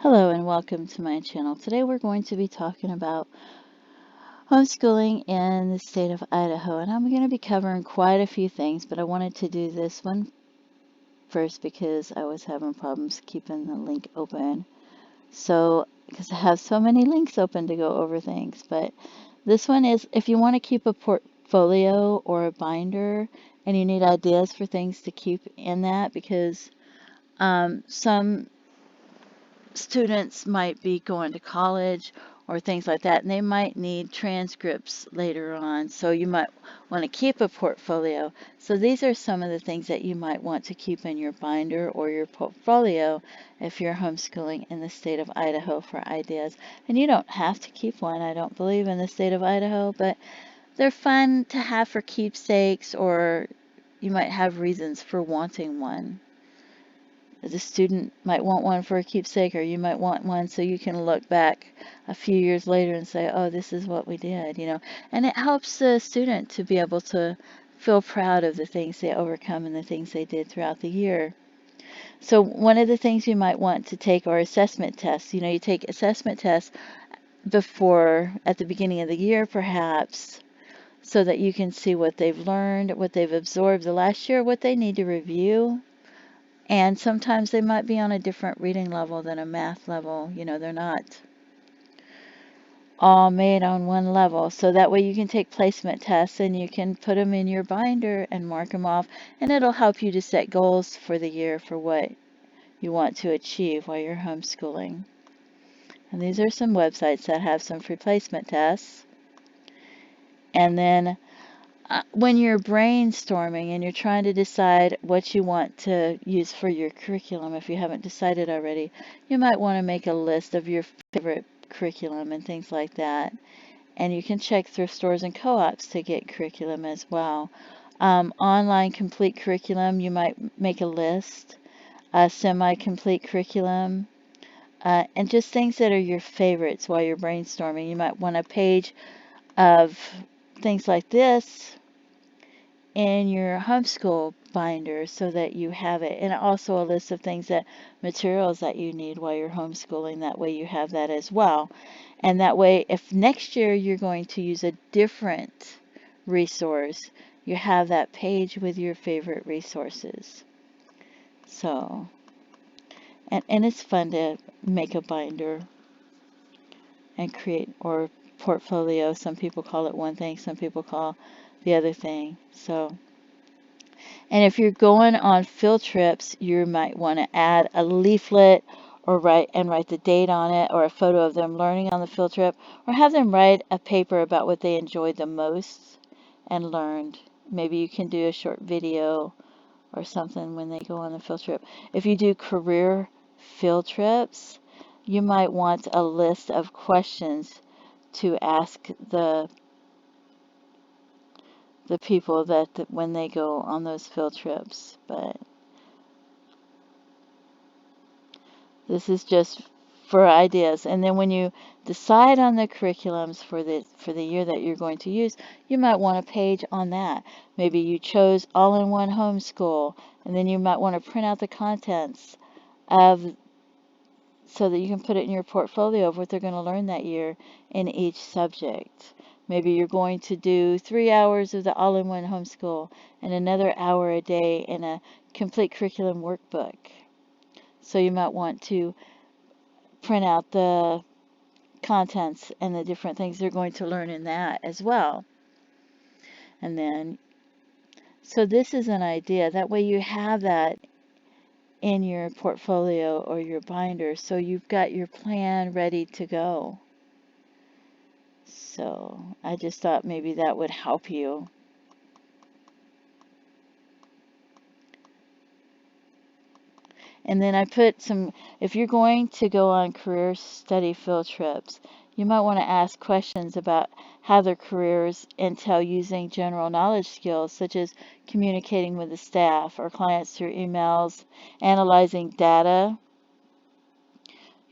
Hello and welcome to my channel. Today we're going to be talking about homeschooling in the state of Idaho, and I'm going to be covering quite a few things, but I wanted to do this one first because I was having problems keeping the link open. So, because I have so many links open to go over things, but this one is if you want to keep a portfolio or a binder and you need ideas for things to keep in that, because some students might be going to college or things like that, and they might need transcripts later on. So you might want to keep a portfolio. So these are some of the things that you might want to keep in your binder or your portfolio if you're homeschooling in the state of Idaho for ideas. And you don't have to keep one, I don't believe, in the state of Idaho, but they're fun to have for keepsakes, or you might have reasons for wanting one. The student might want one for a keepsake, or you might want one so you can look back a few years later and say, oh, this is what we did, And it helps the student to be able to feel proud of the things they overcome and the things they did throughout the year. So one of the things you might want to take are assessment tests. You take assessment tests at the beginning of the year, perhaps, so that you can see what they've learned, what they've absorbed the last year, what they need to review. And sometimes they might be on a different reading level than a math level. They're not all made on one level. So that way you can take placement tests and you can put them in your binder and mark them off. And it'll help you to set goals for the year for what you want to achieve while you're homeschooling. And these are some websites that have some free placement tests. And then when you're brainstorming and you're trying to decide what you want to use for your curriculum, if you haven't decided already, you might want to make a list of your favorite curriculum and things like that. And you can check thrift stores and co-ops to get curriculum as well. Online complete curriculum, you might make a list. Semi-complete curriculum, and just things that are your favorites while you're brainstorming. You might want a page of things like this in your homeschool binder so that you have it, and also a list of materials that you need while you're homeschooling. That way you have that as well. And that way, if next year you're going to use a different resource, you have that page with your favorite resources. So, and it's fun to make a binder and create, or portfolio. Some people call it one thing, some people call the other thing. So, and if you're going on field trips, you might want to add a leaflet or write the date on it, or a photo of them learning on the field trip, or have them write a paper about what they enjoyed the most and learned. Maybe you can do a short video or something when they go on the field trip. If you do career field trips, you might want a list of questions to ask the people that when they go on those field trips. But this is just for ideas. And then when you decide on the curriculums for the year that you're going to use, you might want a page on that. Maybe you chose all-in-one homeschool, and then you might want to print out the contents of so that you can put it in your portfolio of what they're going to learn that year in each subject. Maybe you're going to do 3 hours of the all-in-one homeschool and another hour a day in a complete curriculum workbook. So you might want to print out the contents and the different things they're going to learn in that as well. And then, so this is an idea. That way you have that in your portfolio or your binder, so you've got your plan ready to go. So I just thought maybe that would help you. And then I put if you're going to go on career study field trips, you might want to ask questions about how their careers entail using general knowledge skills, such as communicating with the staff or clients through emails, analyzing data,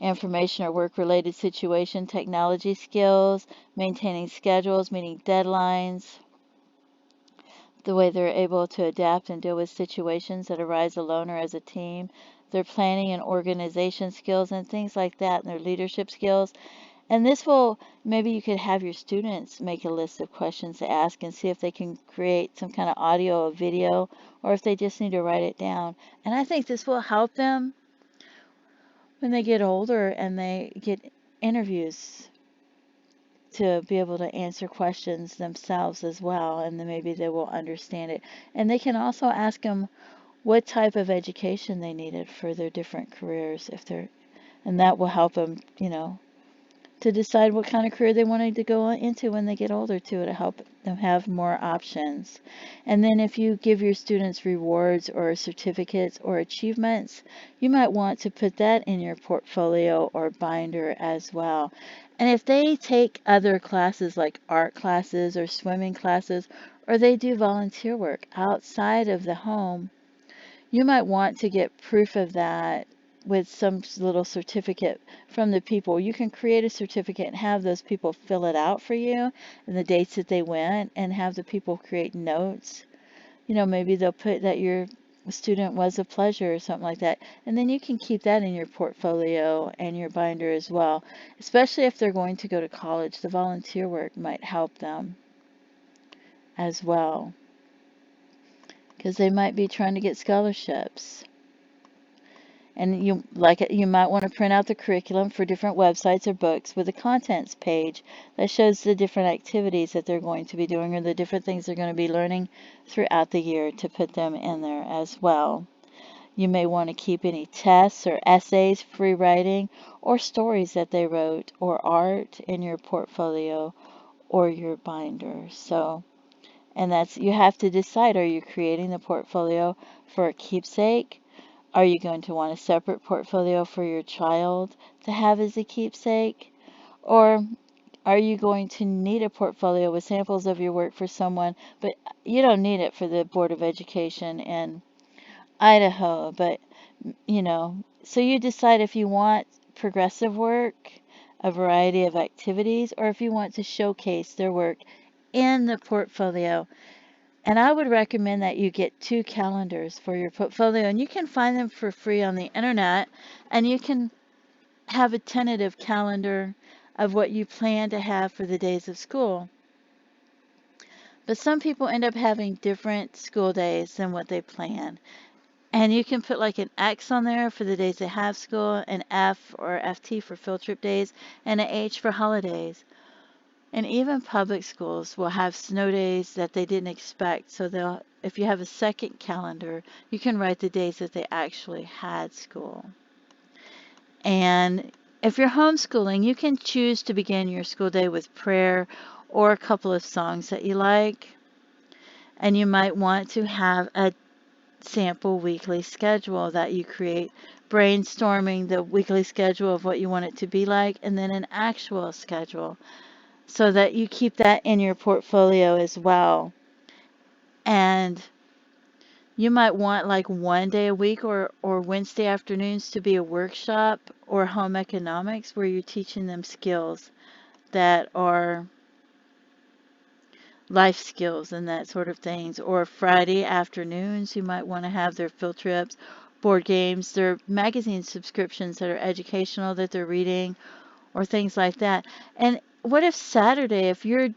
information or work-related situation, technology skills, maintaining schedules, meeting deadlines, the way they're able to adapt and deal with situations that arise alone or as a team, their planning and organization skills and things like that, and their leadership skills. And this will, maybe you could have your students make a list of questions to ask and see if they can create some kind of audio or video, or if they just need to write it down. And I think this will help them when they get older and they get interviews to be able to answer questions themselves as well, and then maybe they will understand it. And they can also ask them what type of education they needed for their different careers, if they're, and that will help them, to decide what kind of career they wanted to go into when they get older too, to help them have more options. And then if you give your students rewards or certificates or achievements, you might want to put that in your portfolio or binder as well. And if they take other classes like art classes or swimming classes, or they do volunteer work outside of the home, you might want to get proof of that with some little certificate from the people. You can create a certificate and have those people fill it out for you and the dates that they went, and have the people create notes. Maybe they'll put that your student was a pleasure or something like that. And then you can keep that in your portfolio and your binder as well. Especially if they're going to go to college, the volunteer work might help them as well, because they might be trying to get scholarships. And you might want to print out the curriculum for different websites or books with a contents page that shows the different activities that they're going to be doing, or the different things they're going to be learning throughout the year, to put them in there as well. You may want to keep any tests or essays, free writing, or stories that they wrote, or art in your portfolio or your binder. And you have to decide, are you creating the portfolio for a keepsake? Are you going to want a separate portfolio for your child to have as a keepsake? Or are you going to need a portfolio with samples of your work for someone, but you don't need it for the Board of Education in Idaho? So you decide if you want progressive work, a variety of activities, or if you want to showcase their work in the portfolio. And I would recommend that you get 2 calendars for your portfolio, and you can find them for free on the internet, and you can have a tentative calendar of what you plan to have for the days of school. But some people end up having different school days than what they plan. And you can put like an X on there for the days they have school, an F or FT for field trip days, and an H for holidays. And even public schools will have snow days that they didn't expect. So if you have a second calendar, you can write the days that they actually had school. And if you're homeschooling, you can choose to begin your school day with prayer or a couple of songs that you like. And you might want to have a sample weekly schedule that you create, brainstorming the weekly schedule of what you want it to be like, and then an actual schedule, so that you keep that in your portfolio as well. And you might want like one day a week or Wednesday afternoons to be a workshop or home economics, where you're teaching them skills that are life skills and that sort of things. Or Friday afternoons, you might want to have their field trips, board games, their magazine subscriptions that are educational that they're reading, or things like that. And what if Saturday, if you're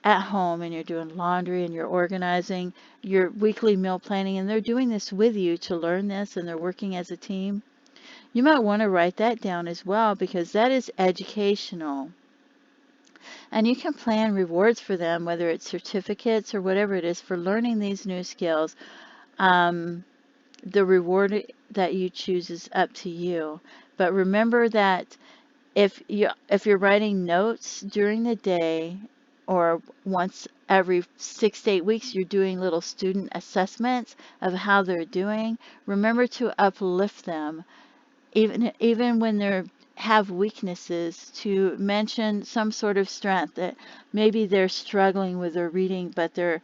at home and you're doing laundry and you're organizing your weekly meal planning, and they're doing this with you to learn this, and they're working as a team, you might want to write that down as well, because that is educational. And you can plan rewards for them, whether it's certificates or whatever it is, for learning these new skills. The reward that you choose is up to you. But remember that if you're writing notes during the day, or once every 6 to 8 weeks you're doing little student assessments of how they're doing, remember to uplift them, even when they have weaknesses, to mention some sort of strength, that maybe they're struggling with their reading, but they're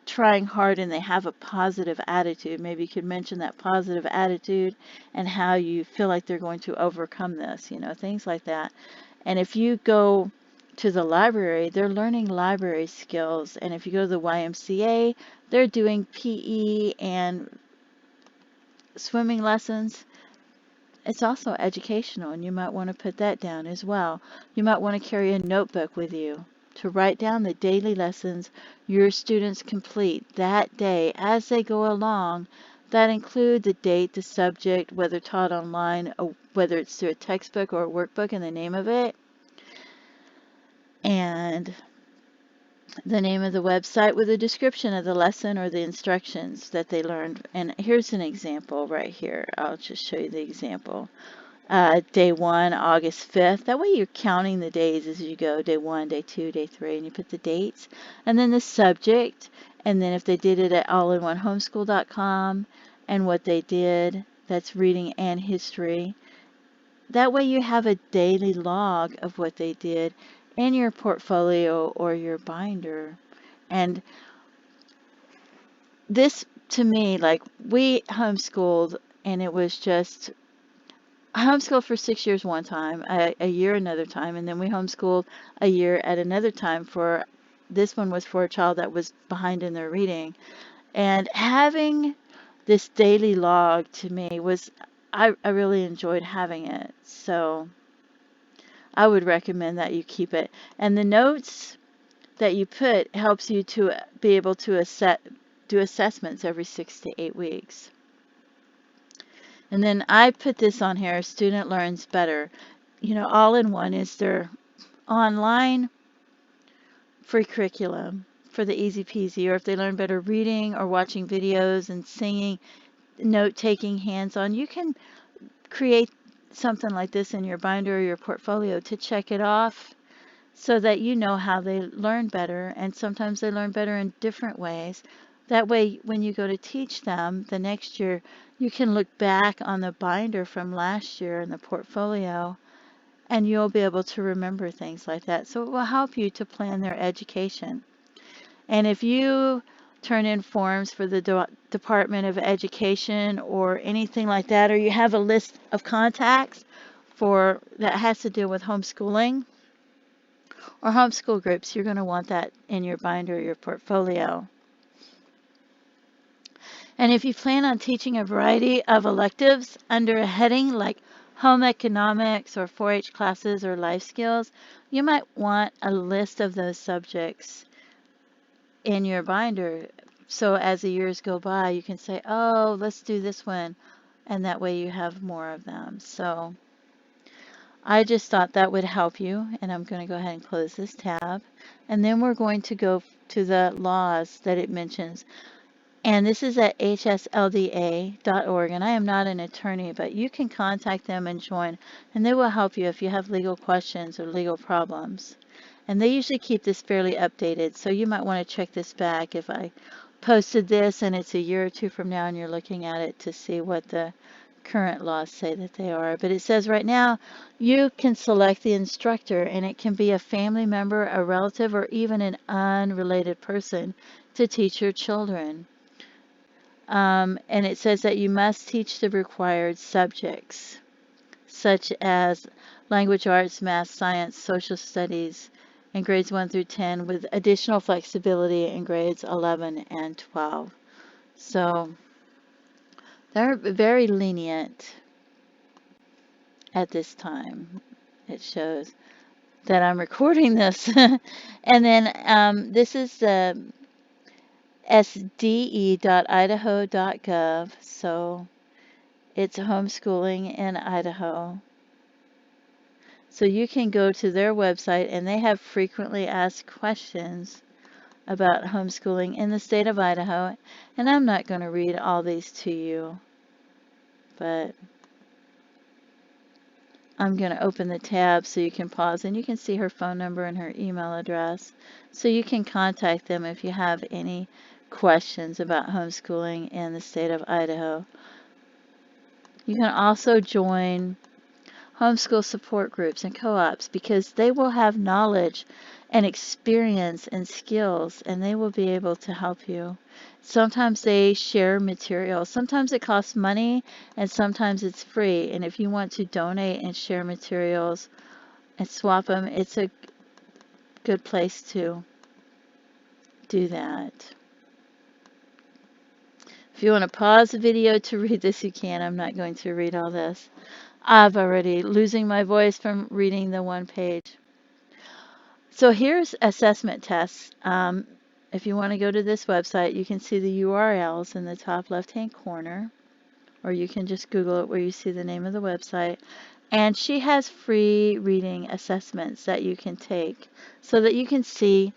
trying hard and they have a positive attitude. Maybe you could mention that positive attitude and how you feel like they're going to overcome this, things like that. And if you go to the library, they're learning library skills. And if you go to the YMCA, they're doing PE and swimming lessons. it's also educational, and you might want to put that down as well. You might want to carry a notebook with you to write down the daily lessons your students complete that day as they go along. That include the date, the subject, whether taught online, or whether it's through a textbook or a workbook and the name of it, and the name of the website with a description of the lesson or the instructions that they learned. And here's an example right here. I'll just show you the example. Day 1, August 5th. That way you're counting the days as you go. Day 1, day 2, day 3, and you put the dates. And then the subject. And then if they did it at allinoneHomeschool.com and what they did, that's reading and history. That way you have a daily log of what they did in your portfolio or your binder. And this, to me, like, we homeschooled, and it was just, I homeschooled for 6 years one time, a year another time, and then we homeschooled a year at another time for, this one was for a child that was behind in their reading. And having this daily log to me was, I really enjoyed having it. So I would recommend that you keep it. And the notes that you put helps you to be able to do assessments every 6 to 8 weeks. And then I put this on here, Student Learns Better. You know, all-in-one is their online free curriculum for the easy peasy, or if they learn better reading or watching videos and singing, note-taking, hands-on, you can create something like this in your binder or your portfolio to check it off so that you know how they learn better. And sometimes they learn better in different ways. That way, when you go to teach them the next year, you can look back on the binder from last year in the portfolio, and you'll be able to remember things like that. So it will help you to plan their education. And if you turn in forms for the Department of Education or anything like that, or you have a list of contacts for that has to deal with homeschooling or homeschool groups, you're going to want that in your binder or your portfolio. And if you plan on teaching a variety of electives under a heading like home economics or 4-H classes or life skills, you might want a list of those subjects in your binder. So as the years go by, you can say, oh, let's do this one. And that way you have more of them. So I just thought that would help you. And I'm going to go ahead and close this tab. And then we're going to go to the laws that it mentions. And this is at hslda.org. And I am not an attorney, but you can contact them and join. And they will help you if you have legal questions or legal problems. And they usually keep this fairly updated, so you might want to check this back if I posted this and it's a year or two from now and you're looking at it to see what the current laws say that they are. But it says right now you can select the instructor, and it can be a family member, a relative, or even an unrelated person to teach your children. And it says that you must teach the required subjects, such as language arts, math, science, social studies, in grades 1 through 10, with additional flexibility in grades 11 and 12. So they're very lenient at this time. It shows that I'm recording this. And then this is the sde.idaho.gov. So it's homeschooling in Idaho. So you can go to their website, and they have frequently asked questions about homeschooling in the state of Idaho. And I'm not going to read all these to you, but I'm going to open the tab so you can pause, and you can see her phone number and her email address. So you can contact them if you have any questions about homeschooling in the state of Idaho. You can also join homeschool support groups and co-ops, because they will have knowledge and experience and skills, and they will be able to help you. Sometimes they share material. Sometimes it costs money, and sometimes it's free. And if you want to donate and share materials and swap them, it's a good place to do that. If you want to pause the video to read this, you can. I'm not going to read all this. I've already losing my voice from reading the one page. So here's assessment tests. If you want to go to this website, you can see the URLs in the top left-hand corner, or you can just Google it where you see the name of the website. And she has free reading assessments that you can take so that you can see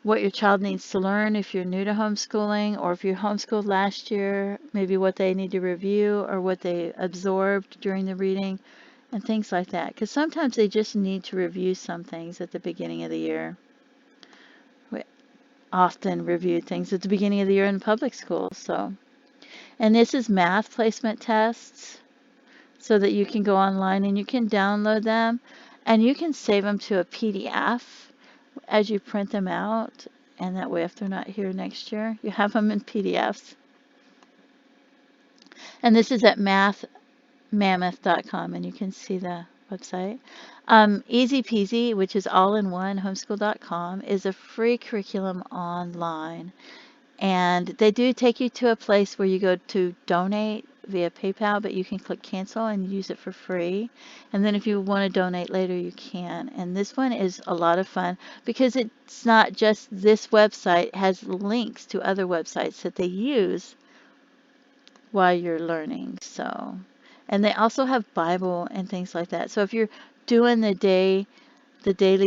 what your child needs to learn if you're new to homeschooling, or if you homeschooled last year, maybe what they need to review or what they absorbed during the reading and things like that. Because sometimes they just need to review some things at the beginning of the year. We often review things at the beginning of the year in public schools. And this is math placement tests so that you can go online and you can download them and you can save them to a PDF as you print them out. And that way, if they're not here next year, you have them in PDFs. And this is at mathmammoth.com, and you can see the website. Easy Peasy, which is all in one, homeschool.com, is a free curriculum online. And they do take you to a place where you go to donate via PayPal, but you can click cancel and use it for free. And then if you want to donate later, you can. And this one is a lot of fun because it's not just this website, it has links to other websites that they use while you're learning. So, and they also have Bible and things like that. So if you're doing the daily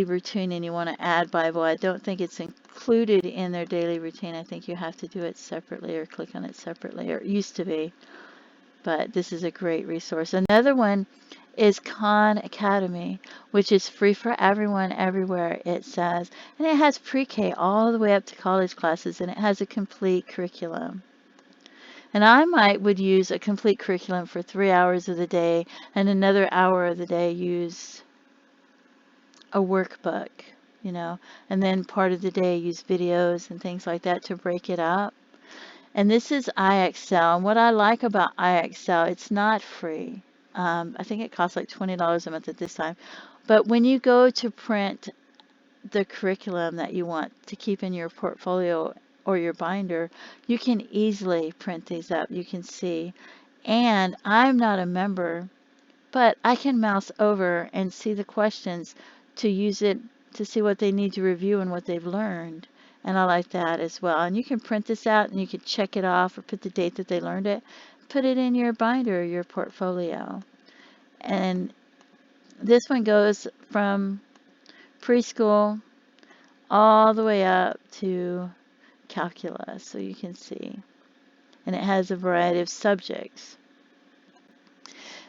routine and you want to add Bible, I don't think it's included in their daily routine. I think you have to do it separately or click on it separately, or it used to be. But this is a great resource. Another one is Khan Academy, which is free for everyone, everywhere, it says. And it has pre-K all the way up to college classes, and it has a complete curriculum. And I would use a complete curriculum for 3 hours of the day, and another hour of the day use a workbook, and then part of the day use videos and things like that to break it up. And this is iXL. And what I like about iXL, it's not free. I think it costs like $20 a month at this time. But when you go to print the curriculum that you want to keep in your portfolio or your binder, you can easily print these up. You can see. And I'm not a member, but I can mouse over and see the questions to use it to see what they need to review and what they've learned. And I like that as well. And you can print this out and you can check it off or put the date that they learned it, put it in your binder or your portfolio. And this one goes from preschool all the way up to calculus, so you can see. And it has a variety of subjects.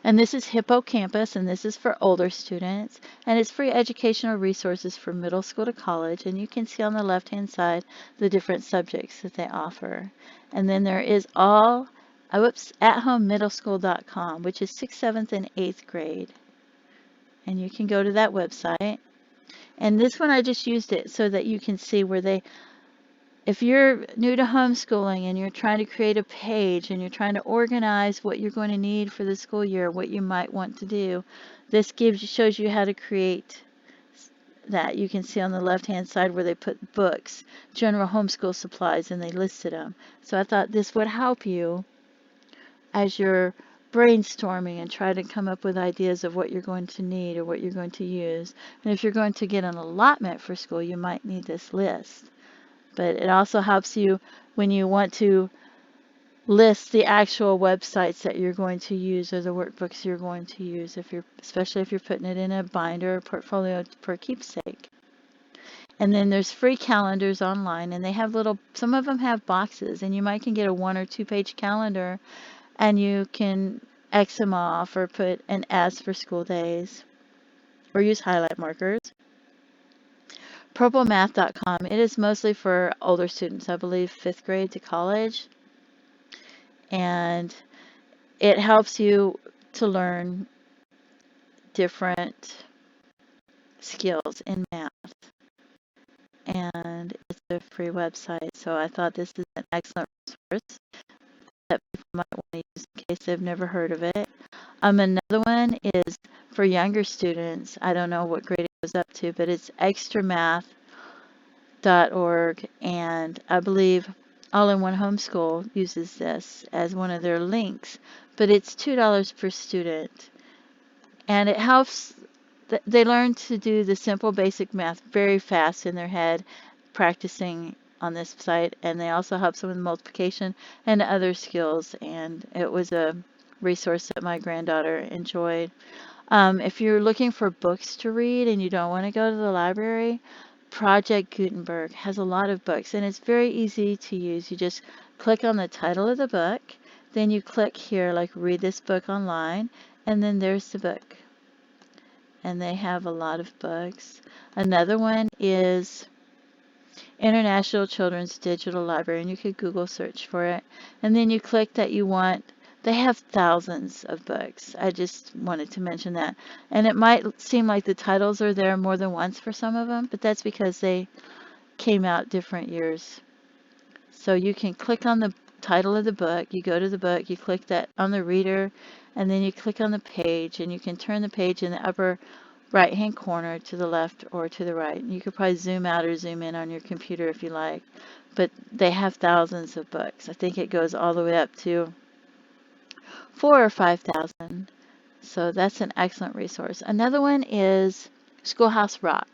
And this is Hippocampus, and this is for older students. And it's free educational resources for middle school to college. And you can see on the left-hand side the different subjects that they offer. And then there is athomemiddleschool.com, which is 6th, 7th, and 8th grade. And you can go to that website. And this one I just used it so that you can see where if you're new to homeschooling and you're trying to create a page and you're trying to organize what you're going to need for the school year, what you might want to do, this shows you how to create that. You can see on the left-hand side where they put books, general homeschool supplies, and they listed them. So I thought this would help you as you're brainstorming and try to come up with ideas of what you're going to need or what you're going to use. And if you're going to get an allotment for school, you might need this list. But it also helps you when you want to list the actual websites that you're going to use or the workbooks you're going to use, especially if you're putting it in a binder or portfolio for keepsake. And then there's free calendars online, and they have some of them have boxes, and you might can get a 1 or 2 page calendar, and you can X them off or put an S for school days or use highlight markers. PurpleMath.com. It is mostly for older students, I believe 5th grade to college. And it helps you to learn different skills in math. And it's a free website. So I thought this is an excellent resource that people might want to use in case they've never heard of it. Another one is for younger students. I don't know what grade it goes up to, but it's extramath.org, and I believe All-in-One Homeschool uses this as one of their links, but it's $2 per student, And it helps, they learn to do the simple basic math very fast in their head, practicing on this site. And they also help them with multiplication and other skills. And it was a resource that my granddaughter enjoyed. If you're looking for books to read and you don't want to go to the library, Project Gutenberg has a lot of books and it's very easy to use. You just click on the title of the book, then you click here like read this book online, and then there's the book. And they have a lot of books. Another one is International Children's Digital Library, and you could Google search for it. And then you click that you want. They have thousands of books. I just wanted to mention that. And it might seem like the titles are there more than once for some of them, but that's because they came out different years. So you can click on the title of the book, you go to the book, you click that on the reader, and then you click on the page, and you can turn the page in the upper right-hand corner to the left or to the right. You could probably zoom out or zoom in on your computer if you like, but they have thousands of books. I think it goes all the way up to 4,000 or 5,000. So that's an excellent resource. Another one is Schoolhouse Rock,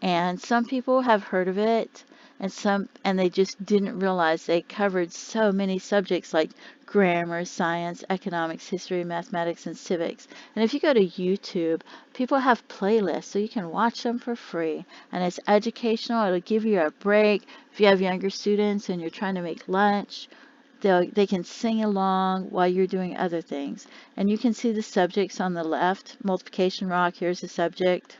and some people have heard of it, and they just didn't realize they covered so many subjects like grammar, science, economics, history, mathematics, and civics. And if you go to YouTube, people have playlists so you can watch them for free, and it's educational. It'll give you a break if you have younger students and you're trying to make lunch. They can sing along while you're doing other things. And you can see the subjects on the left. Multiplication rock, here's the subject.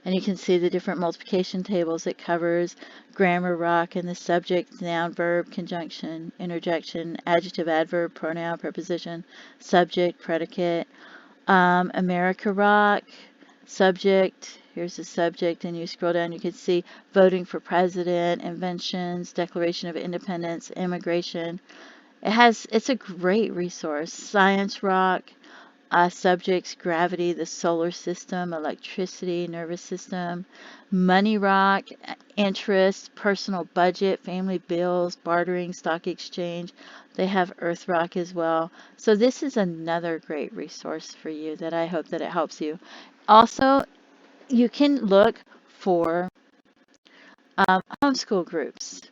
And you can see the different multiplication tables it covers. Grammar rock and the subject, noun, verb, conjunction, interjection, adjective, adverb, pronoun, preposition, subject, predicate. America rock, subject, here's the subject, and you scroll down, you can see voting for president, inventions, Declaration of Independence, immigration. It's a great resource. Science rock, subjects, gravity, the solar system, electricity, nervous system. Money rock, interest, personal budget, family bills, bartering, stock exchange. They have earth rock as well. So this is another great resource for you that I hope that it helps you. Also, you can look for homeschool groups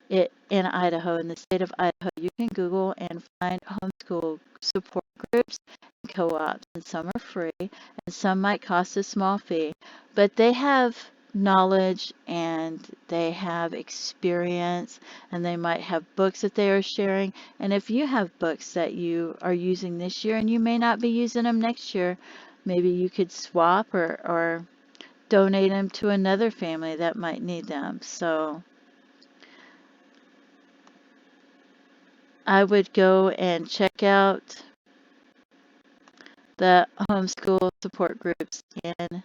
in Idaho, in the state of Idaho. You can Google and find homeschool support groups and co-ops, and some are free and some might cost a small fee, but they have knowledge and they have experience, and they might have books that they are sharing. And if you have books that you are using this year and you may not be using them next year, maybe you could swap or donate them to another family that might need them. So I would go and check out the homeschool support groups in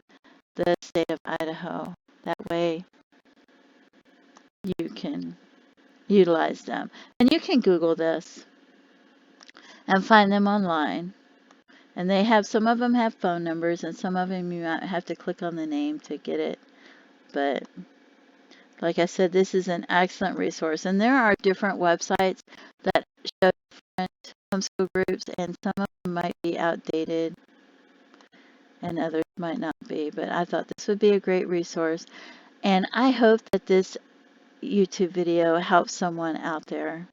the state of Idaho. That way you can utilize them. And you can Google this and find them online. And they have, some of them have phone numbers, and some of them you might have to click on the name to get it. But like I said, this is an excellent resource. And there are different websites that show different homeschool groups, and some of them might be outdated and others might not be. But I thought this would be a great resource. And I hope that this YouTube video helps someone out there.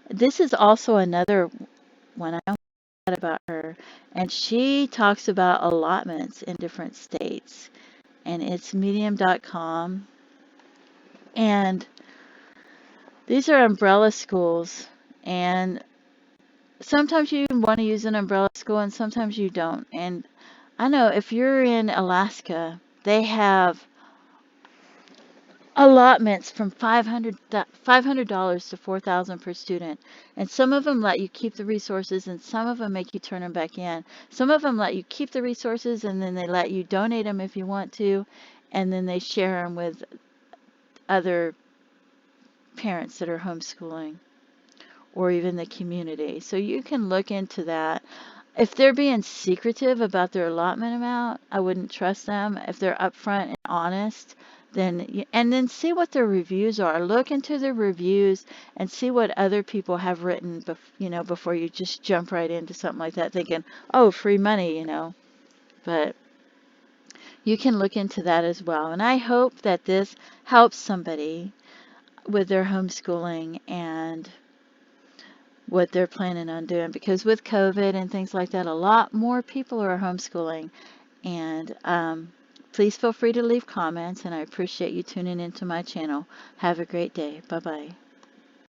This is also another one I don't know about her, and she talks about allotments in different states, and it's medium.com. And these are umbrella schools, and sometimes you want to use an umbrella school and sometimes you don't. And I know if you're in Alaska, they have allotments from $500 to $4,000 per student, and some of them let you keep the resources and some of them make you turn them back in. Some of them let you keep the resources and then they let you donate them if you want to, and then they share them with other parents that are homeschooling or even the community. So you can look into that. If they're being secretive about their allotment amount, I wouldn't trust them. If they're upfront and honest, and then see what the reviews are. Look into the reviews and see what other people have written, before you just jump right into something like that thinking, oh, free money. But you can look into that as well. And I hope that this helps somebody with their homeschooling and what they're planning on doing, because with COVID and things like that, a lot more people are homeschooling. And please feel free to leave comments, and I appreciate you tuning into my channel. Have a great day. Bye-bye.